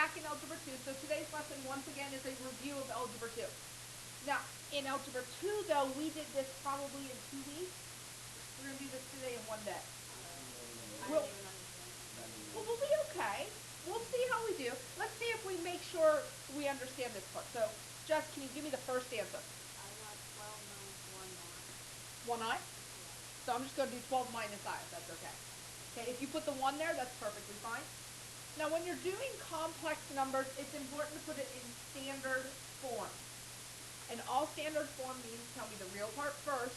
back in Algebra 2. So today's lesson, once again, is a review of Algebra 2. Now, in Algebra 2, though, we did this probably in 2 weeks. We're going to do this today in 1 day. We'll, we'll be okay. We'll see how we do. Let's see if we make sure we understand this part. So, Jess, can you give me the first answer? I got 12 minus 1 1I? So I'm just going to do 12 minus I, if that's okay. Okay, if you put the 1 there, that's perfectly fine. Now, when you're doing complex numbers, it's important to put it in standard form. And all standard form means tell me the real part first,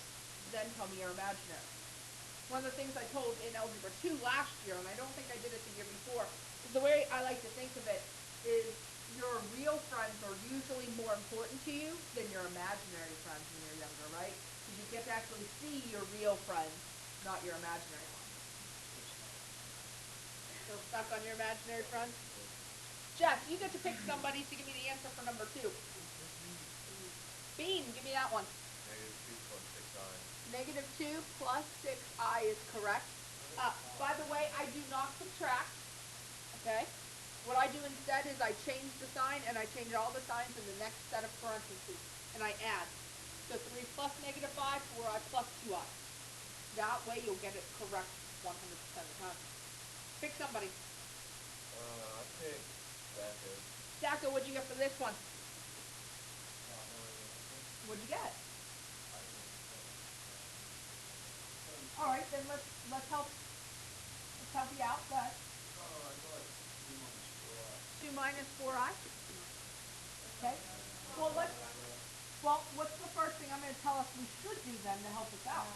then tell me your imaginary. One of the things I told in Algebra 2 last year, and I don't think I did it the year before, is the way I like to think of it is your real friends are usually more important to you than your imaginary friends when you're younger, right? Because you get to actually see your real friends, not your imaginary ones. So stuck on your imaginary friends? Jeff, you get to pick somebody to give me the answer for number 2. Bean, give me that one. Negative 2 plus 6i. Negative 2 plus 6i is correct. By the way, I do not subtract. Okay? What I do instead is I change the sign, and I change all the signs in the next set of parentheses, and I add. So 3 plus negative 5, 4i plus 2i. That way you'll get it correct 100% of the time. Pick somebody. I picked Sacco. Sacco, what'd you get for this one? What'd you get? All right, then let's help you out. Go ahead. I got 2 minus 4i. 2 minus 4i. Okay. Well, what's the first thing I'm going to tell us we should do then to help us out?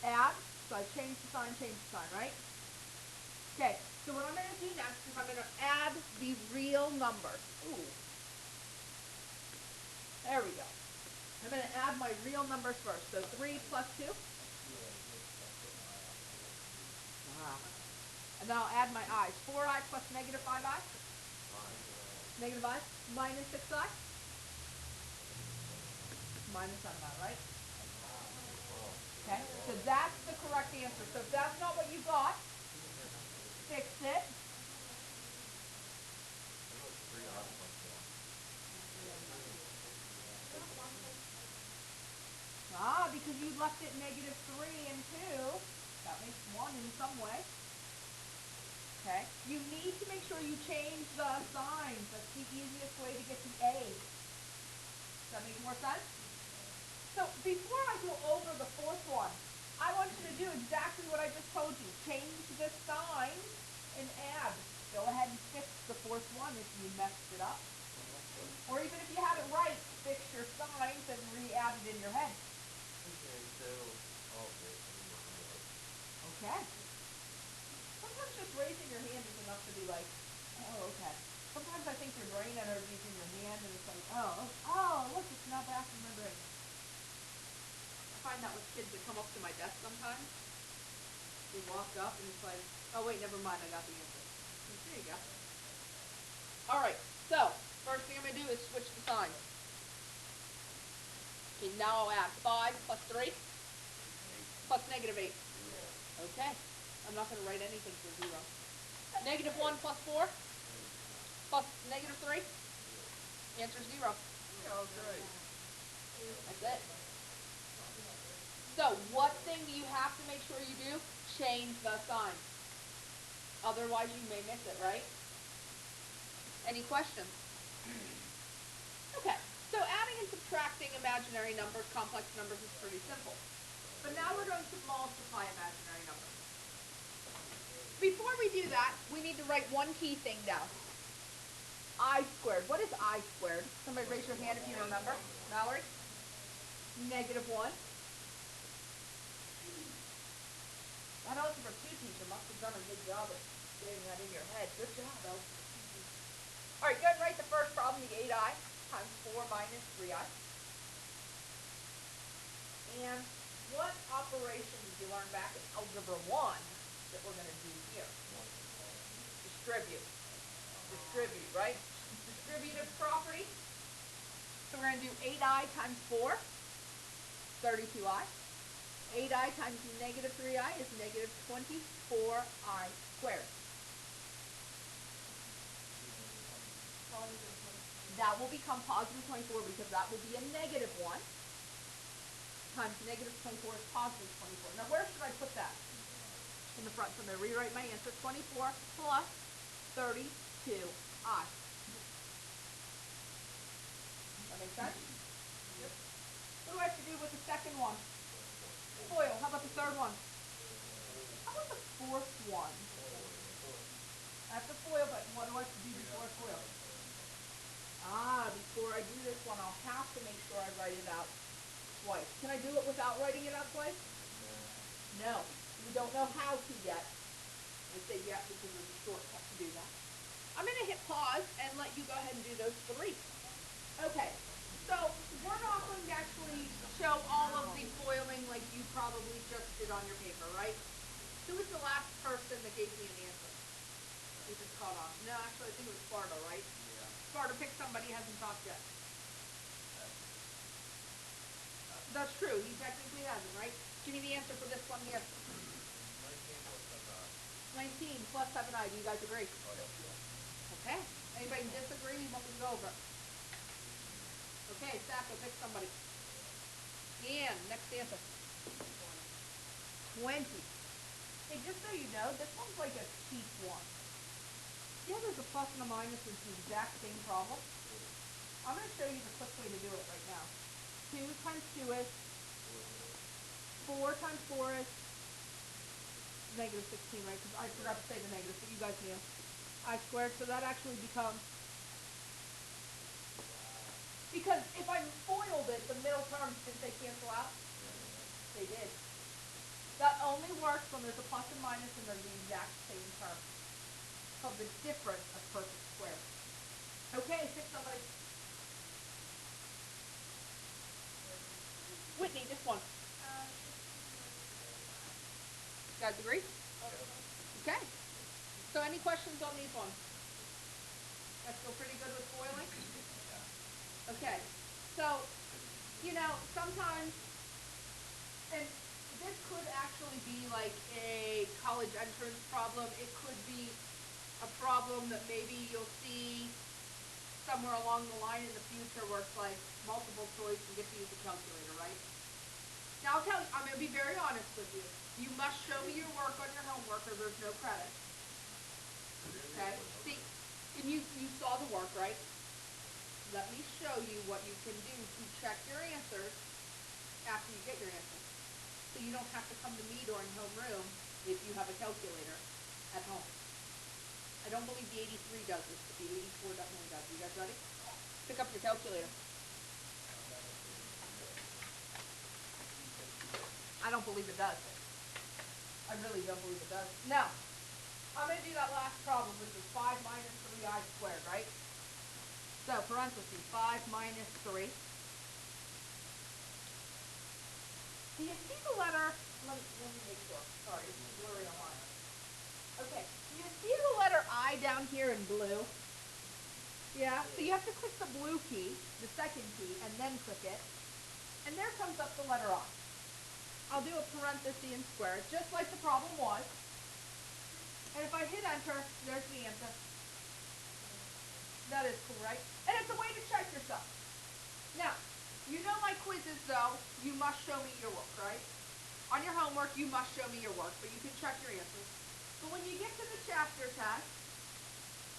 Add. So I change the sign, right? Okay. So what I'm going to do next is I'm going to add the real numbers. Ooh. There we go. I'm going to add my real numbers first. So 3 plus 2. And then I'll add my i's. 4i plus negative 5i. Negative I. Minus 6i. Minus 7i, right? Okay, so that's the correct answer. So if that's not what you got, fix it. Because you left it negative 3 and 2. That makes 1 in some way. Okay. You need to make sure you change the signs. That's the easiest way to get the A. Does that make more sense? So before I go over the fourth one, I want you to do exactly what I just told you. Change the signs and add. Go ahead and fix the fourth one if you messed it up. Or even if you have it right, fix your signs and re-add it in your head. Okay. Sometimes just raising your hand is enough to be like, oh, okay. Sometimes I think your brain energy is in your hand and it's like, oh, look, it's now back in my brain. I find that with kids that come up to my desk sometimes. They walk up and it's like, oh, wait, never mind, I got the answer. There you go. All right, so first thing I'm going to do is switch the signs. Okay, now I'll add 5 plus 3 plus negative 8. Okay, I'm not going to write anything for 0. Negative 1 plus 4 plus negative 3. Answer 0. Oh, great. That's it. So what thing do you have to make sure you do? Change the sign. Otherwise you may miss it, right? Any questions? Okay, so adding and subtracting imaginary numbers, complex numbers is pretty simple. But now we're going to multiply imaginary numbers. Before we do that, we need to write one key thing down. I squared. What is I squared? Somebody raise your hand if you remember. Mallory? Negative 1. That algebra 2 teacher must have done a good job of getting that in your head. Good job, algebra 2 teacher. All right, go ahead and write the first problem, the 8i times 4 minus 3i. And what operation did you learn back in Algebra 1 that we're going to do here? Distribute. Distribute, right? Distributive property. So we're going to do 8i times 4, 32i. 8i times negative 3i is negative 24i squared. That will become positive 24 because that will be a negative 1 times negative 24 is positive 24. Now where should I put that? In the front. So I'm going to rewrite my answer. 24 plus 32i. That make sense? Yep. What do I have to do with the second one? FOIL. How about the third one? How about the fourth one? I have to FOIL, but what do I have to do before I FOIL? Before I do this one, I'll have to make sure I write it out twice. Can I do it without writing it out twice? No. We don't know how to yet. I say yet because there's a shortcut to do that. I'm going to hit pause and let you go ahead and do those 3. Okay. So we're not going to actually show all of the foiling like you probably just did on your paper, right? Who was the last person that gave me an answer? We just caught on. No, actually, I think it was Sparta, right? Yeah. Sparta, pick somebody who hasn't talked yet. That's true. He technically hasn't, right? Give me the answer for this one here. 19 plus 7i. Do you guys agree? Okay. Anybody disagree? You want me to go over it? Okay, Sacco, pick somebody. Dan, next answer. 20. Hey, just so you know, this one's like a cheap one. Yeah, there's a plus and a minus. It's the exact same problem. I'm going to show you the quick way to do it right now. 2 times 2 is 4 times 4 is negative 16, right? Because I forgot to say the negative, but you guys knew. I squared, so that actually becomes... Because if I foiled it, the middle terms, did they cancel out? They did. That only works when there's a plus and minus and they're the exact same term. It's called the difference of perfect squares. Okay, pick somebody. Whitney, this one. You guys agree? Okay. So any questions on these ones? That's still pretty good with foiling? Okay. So, sometimes, and this could actually be like a college entrance problem. It could be a problem that maybe you'll see somewhere along the line in the future where it's like multiple choice and get to use a calculator, right? Now I'll tell you, I'm going to be very honest with you. You must show me your work on your homework or there's no credit. Okay? See, and you saw the work, right? Let me show you what you can do to check your answers after you get your answers. So you don't have to come to me during homeroom if you have a calculator at home. I don't believe the 83 does this, but the 84 definitely does. You guys ready? Pick up your calculator. I don't believe it does. I really don't believe it does. Now, I'm going to do that last problem, which is 5 minus 3i squared, right? So, parentheses, 5 minus 3. Do you see the letter? Let me make sure. Sorry, it's blurry on mine. Okay, do you see the letter I down here in blue? Yeah, so you have to click the blue key, the second key, and then click it. And there comes up the letter I. I'll do a parenthesis and square it, just like the problem was. And if I hit enter, there's the answer. That is cool, right? And it's a way to check yourself. Now, you know my quizzes, though. You must show me your work, right? On your homework, you must show me your work, but you can check your answers. But when you get to the chapter test,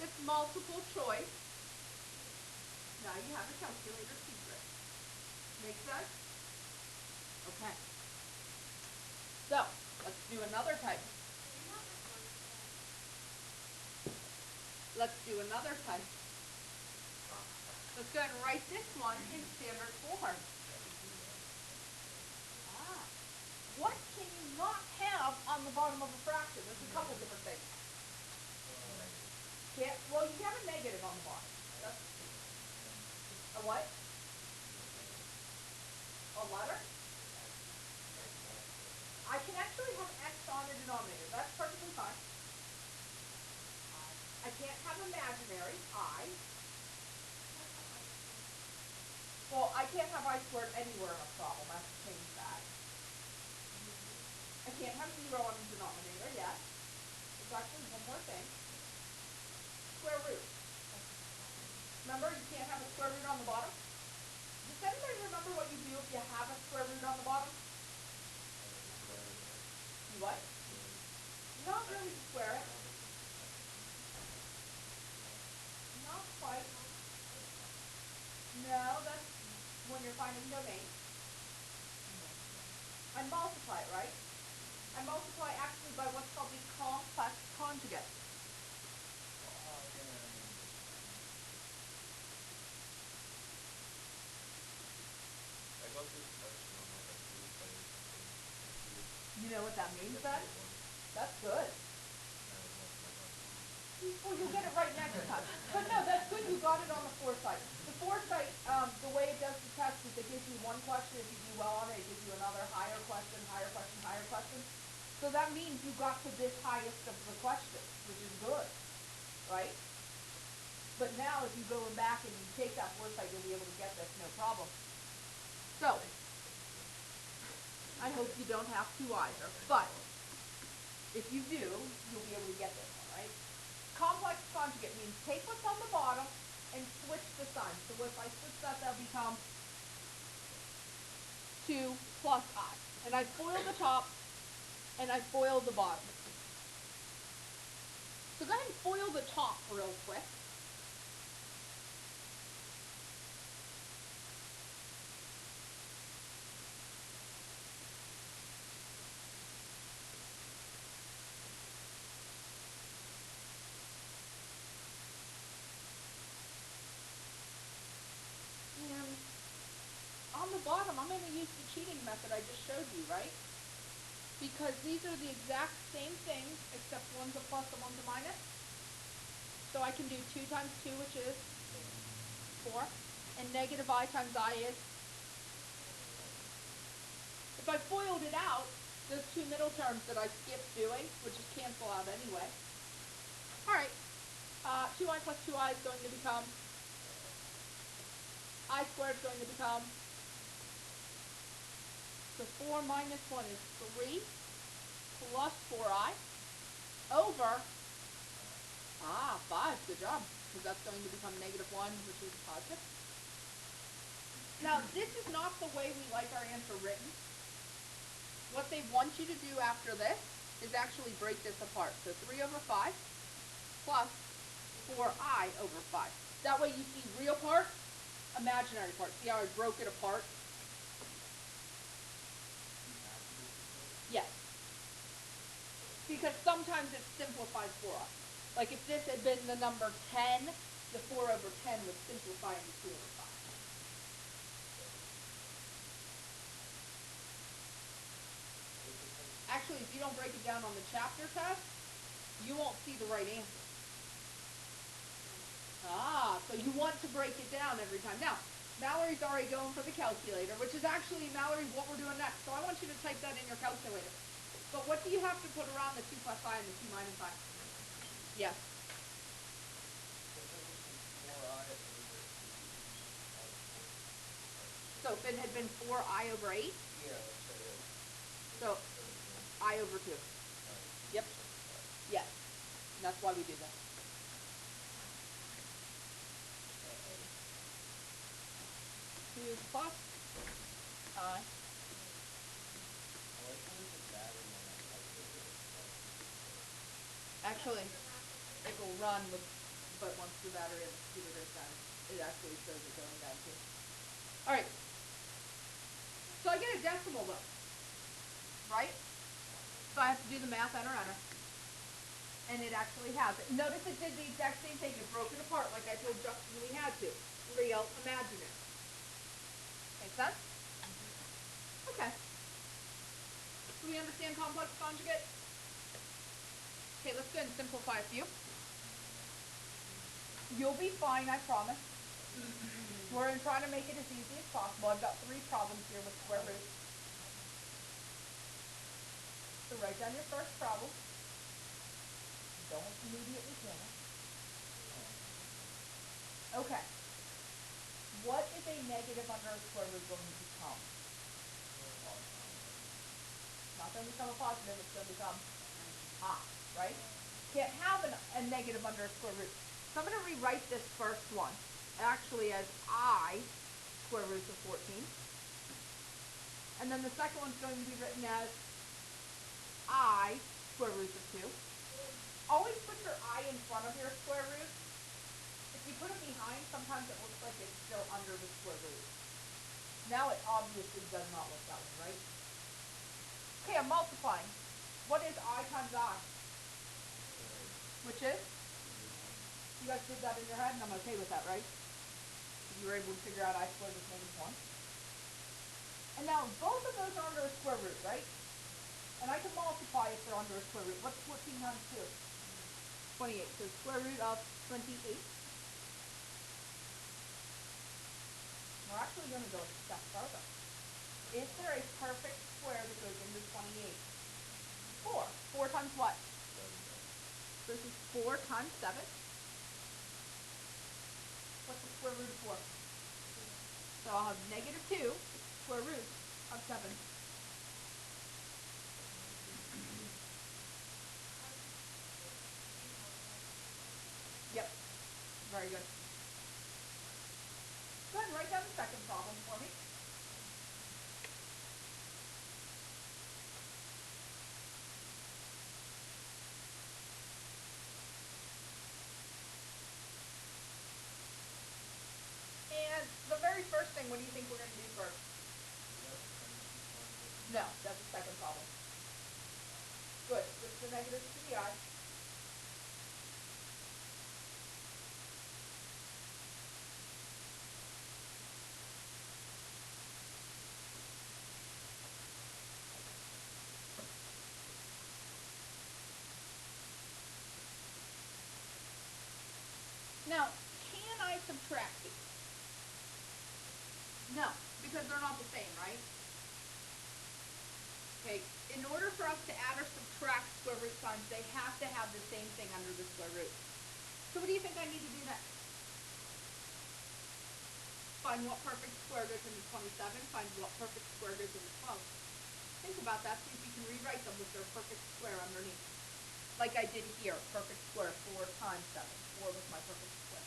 it's multiple choice. Now you have a calculator secret. Make sense? Okay. So, let's do another type. Let's do another type. Let's go ahead and write this one in standard form. What can you not have on the bottom of a fraction? There's a couple different things. Well, you can have a negative on the bottom. A what? A letter? I can actually have x on the denominator. That's perfectly fine. I can't have imaginary, I. Well, I can't have I squared anywhere in a problem. I have to change that. I can't have 0 on the denominator yet. There's actually one more thing. Square root. remember you can't have a square root on the bottom? Does anybody remember what you do if you have a square root on the bottom? You what? Not really square it. Not quite. No, that's when you're finding domain. I multiply it, right? I multiply actually by what's called the complex conjugate. I got this question on like a proof or something. You know what that means then? That's good. Well, you'll get it right next time. But no, that's good you got it on the foresight. The foresight, the way it does the test is it gives you one question. If you do well on it, it gives you another higher question, higher question, higher question. So that means you got to this highest of the questions, which is good, right? But now if you go back and you take that foresight, you'll be able to get this, no problem. So, I hope you don't have to either, but if you do, you'll be able to get this one, right? Complex conjugate means take what's on the bottom and switch the sign. So if I switch that, that'll become 2 plus I. And I FOIL the top and I FOIL the bottom. So go ahead and FOIL the top real quick. And on the bottom, I'm going to use the cheating method I just showed you, right? Because these are the exact same things, except one's a plus and one's a minus. So I can do 2 times 2, which is 4. And negative I times I is. If I FOILed it out, those 2 middle terms that I skipped doing would just cancel out anyway. Alright, 2I plus 2I is going to become, I squared is going to become, so 4 minus 1 is 3 plus 4I over, 5, good job, because that's going to become negative 1, which is positive. Now, this is not the way we like our answer written. What they want you to do after this is actually break this apart. So 3 over 5 plus 4I over 5. That way you see real part, imaginary part. See how I broke it apart? Yes. Because sometimes it's simplified for us. Like if this had been the number 10, the 4 over 10 would simplify into 2 over 5. Actually, if you don't break it down on the chapter test, you won't see the right answer. So you want to break it down every time. Now, Mallory's already going for the calculator, which is actually, Mallory, what we're doing next. So I want you to type that in your calculator. But what do you have to put around the 2 plus I and the 2 minus I? Yes. So if it had been 4I over 8? Yeah, that's it. So I over 2. Yep. Yes. And that's why we do that. Okay. 2 plus I. Actually, it will run with, but once the battery in the computer goes down, it actually shows it going down too. Alright. So I get a decimal though. Right? So I have to do the math, enter. And it actually has it. Notice it did the exact same thing. It broke it apart like I told Justin we had to. Real, imaginary. Make sense? Okay. Do we understand complex conjugate? Okay, let's go ahead and simplify a few. You'll be fine, I promise. We're going to try to make it as easy as possible. I've got 3 problems here with square roots. So write down your first problem. Don't immediately panic. Okay. What is a negative under a square root going to become? It's not going to become a positive, it's going to become right? Can't have a negative under a square root. So I'm going to rewrite this first one. actually as I square roots of 14. And then the second one's going to be written as I square roots of 2. Always put your I in front of your square root. If you put it behind, sometimes it looks like it's still under the square root. Now it obviously does not look that way, right? Okay, I'm multiplying. What is I times I? Which is? You guys did that in your head, and I'm okay with that, right? You were able to figure out I squared is -1. And now both of those are under a square root, right? And I can multiply if they're under a square root. What's 14 times 2? 28. So square root of 28. We're actually going to go a step further. Is there a perfect square that goes into 28? 4. 4 times what? This is 4 times 7. What's the square root of 4? So I'll have -2 square root of 7. Yep. Very good. Go ahead and write down the second problem for me. And the very first thing, what do you think we're going to do first? No, that's the second problem. Good. Switch the negatives to the I. Now, can I subtract these? No, because they're not the same, right? Okay, in order for us to add or subtract square root signs, they have to have the same thing under the square root. So what do you think I need to do next? Find what perfect square goes into 27, find what perfect square goes into 12. Think about that, see if you can rewrite them with their perfect square underneath. Like I did here, perfect square, 4 times 7. 4 was my perfect square.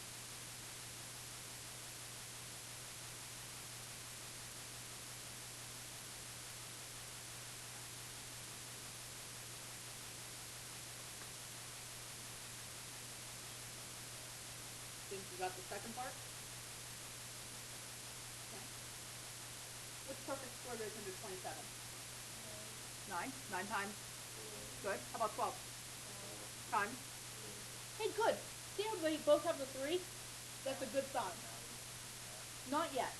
Think you got the second part? Okay. Which perfect square goes into 27? 9. 9 times? Good. How about 12? Times? Hey, good. See how they both have the 3? That's a good sign. Not yet.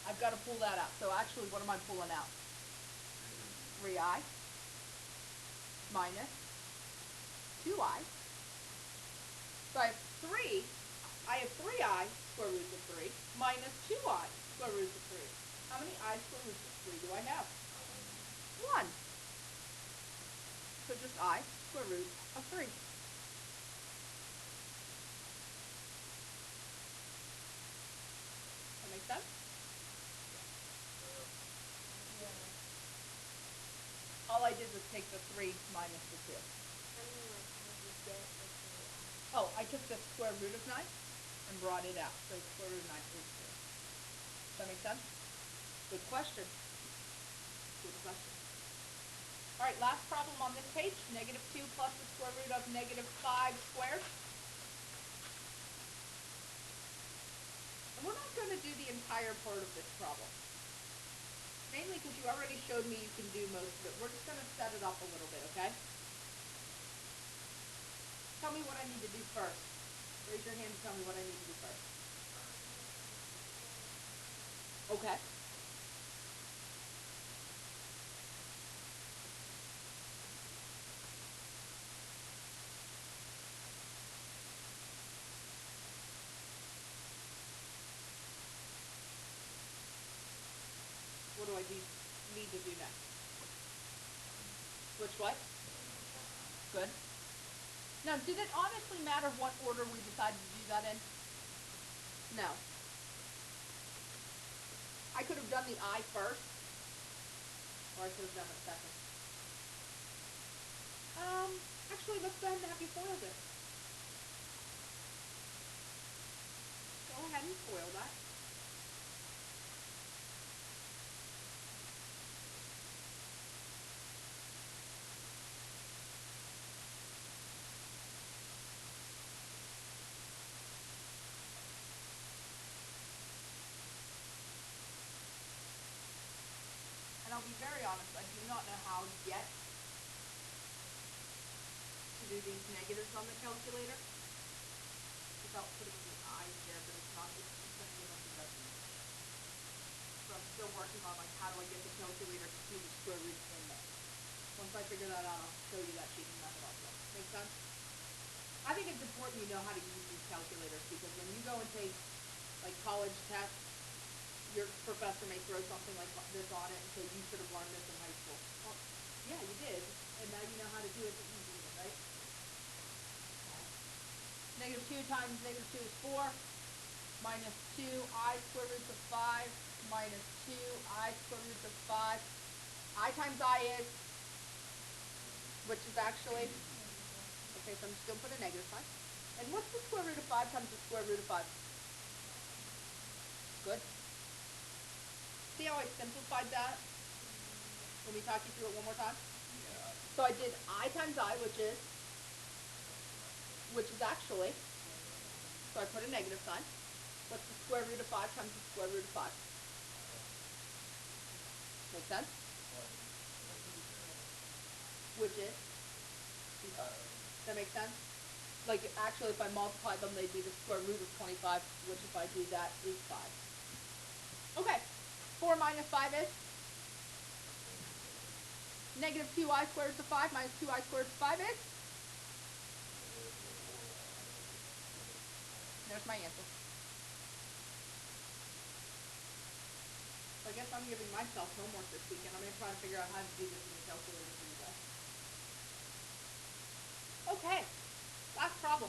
I've got to pull that out. So actually, what am I pulling out? 3i minus 2i. So I have 3i square root of 3 minus 2i square root of 3. How many I square roots of 3 do I have? 1. So just I square root of 3. That make sense? All I did was take the 3 minus the 2. I mean, like, how did you get the 3i? Oh, I took the square root of 9 and brought it out. So square root of 9 is 2. Does that make sense? Good question. Good question. All right, last problem on this page. -2 plus the square root of -5 squared. And we're not going to do the entire part of this problem. Mainly because you already showed me you can do most of it. We're just going to set it up a little bit, okay? Tell me what I need to do first. Raise your hand and tell me what I need to do first. Okay. What do I need to do next? Switch what? Good. Now, did it honestly matter what order we decided to do that in? No. I could have done the I first, or I could have done it second. Actually, let's go ahead and have you FOIL this. be very honest, I do not know how yet to do these negatives on the calculator without putting the eyes there, but it's not, it's just gonna give us a definition. So I'm still working on like, how do I get the calculator to see the square roots in there? Once I figure that out, I'll show you that cheating method also. Make sense? I think it's important you know how to use these calculators because when you go and take like college tests, your professor may throw something like this on it and say you should have learned this in high school. Well, yeah, you did, and now you know how to do it the easy way, right? Negative 2 times negative 2 is 4, minus 2i square root of 5, minus 2i square root of 5. I times I is, which is actually, okay, so I'm just going to put a negative sign. And what's the square root of 5 times the square root of 5? Good. See how I simplified that? Let me talk you through it one more time. Yeah. So I did I times I, which is actually, so I put a negative sign. What's the square root of 5 times the square root of 5? Make sense? Which is? That makes sense? Like, actually, if I multiply them, they'd be the square root of 25, which if I do that is 5. Okay, 4 minus 5 is? Negative 2i squared root of 5 minus 2i squared root of 5 is? There's my answer. So I guess I'm giving myself homework this weekend. I'm going to try to figure out how to do this in the calculator for you guys. Okay, last problem.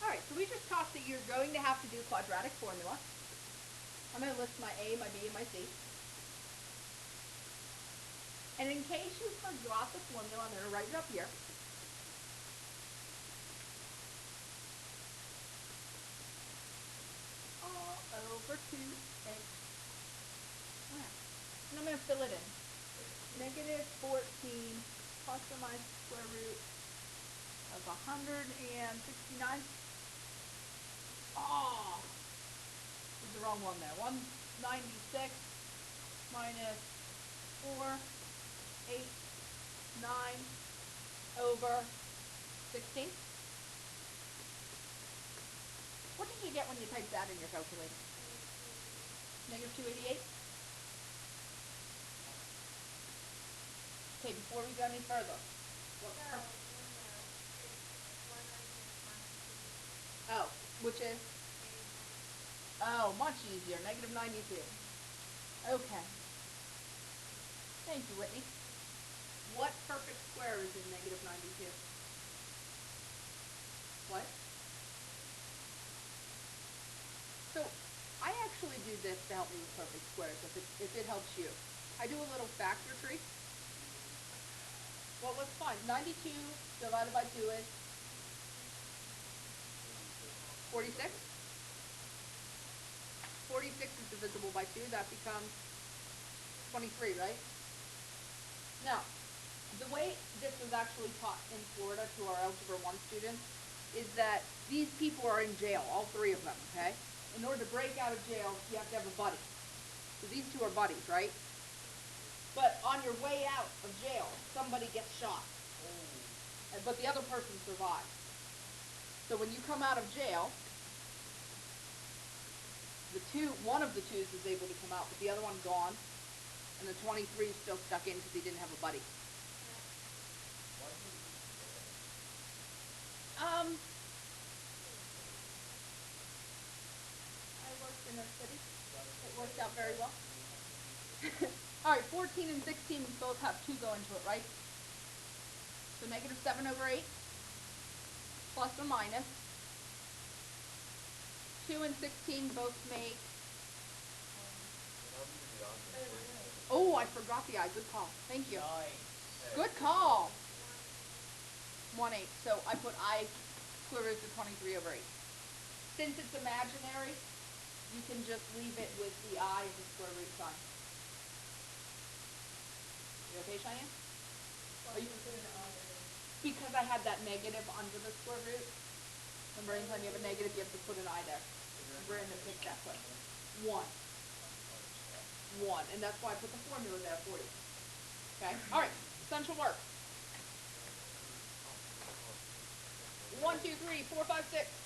Alright, so we just talked that you're going to have to do quadratic formula. I'm going to list my A, my B, and my C. And in case you forgot the formula, I'm going to write it up here. All over 2x. And I'm going to fill it in. Negative 14 plus or minus the square root of 169. Oh, did the wrong one there. 196 minus 4, 8, 9 over 16. What did you get when you typed that in your calculator? Negative 288? Okay, before we go any further. Oh, which is? Oh, much easier. Negative 92. Okay. Thank you, Whitney. What perfect square is in negative 92? What? So, I actually do this to help me with perfect squares, if it helps you. I do a little factor tree. Well, let's find. 92 divided by 2 is 46. 46 is divisible by 2. That becomes 23, right? Now, the way this was actually taught in Florida to our Algebra 1 students is that these people are in jail, all three of them, okay? In order to break out of jail, you have to have a buddy. So these two are buddies, right? But on your way out of jail, somebody gets shot. But the other person survives. So when you come out of jail, one of the twos is able to come out, but the other one's gone. And the 23 is still stuck in because he didn't have a buddy. I worked in a city. It worked out very well. Alright, 14 and 16 we both have 2 go into it, right? So negative 7 over 8 plus or minus 2 and 16 both make. Oh, I forgot the I. Good call. Thank you. Good call. 1/8. So I put I square root of 23 over 8. Since it's imaginary, you can just leave it with the I as a square root sign. You okay, Cheyenne? Because I had that negative under the square root. Remember, anytime you have a negative, you have to put an I there. Remember in the pick that question. 1. 1, and that's why I put the formula there for you. Okay? All right, essential work. 1, 2, 3, 4, 5, 6.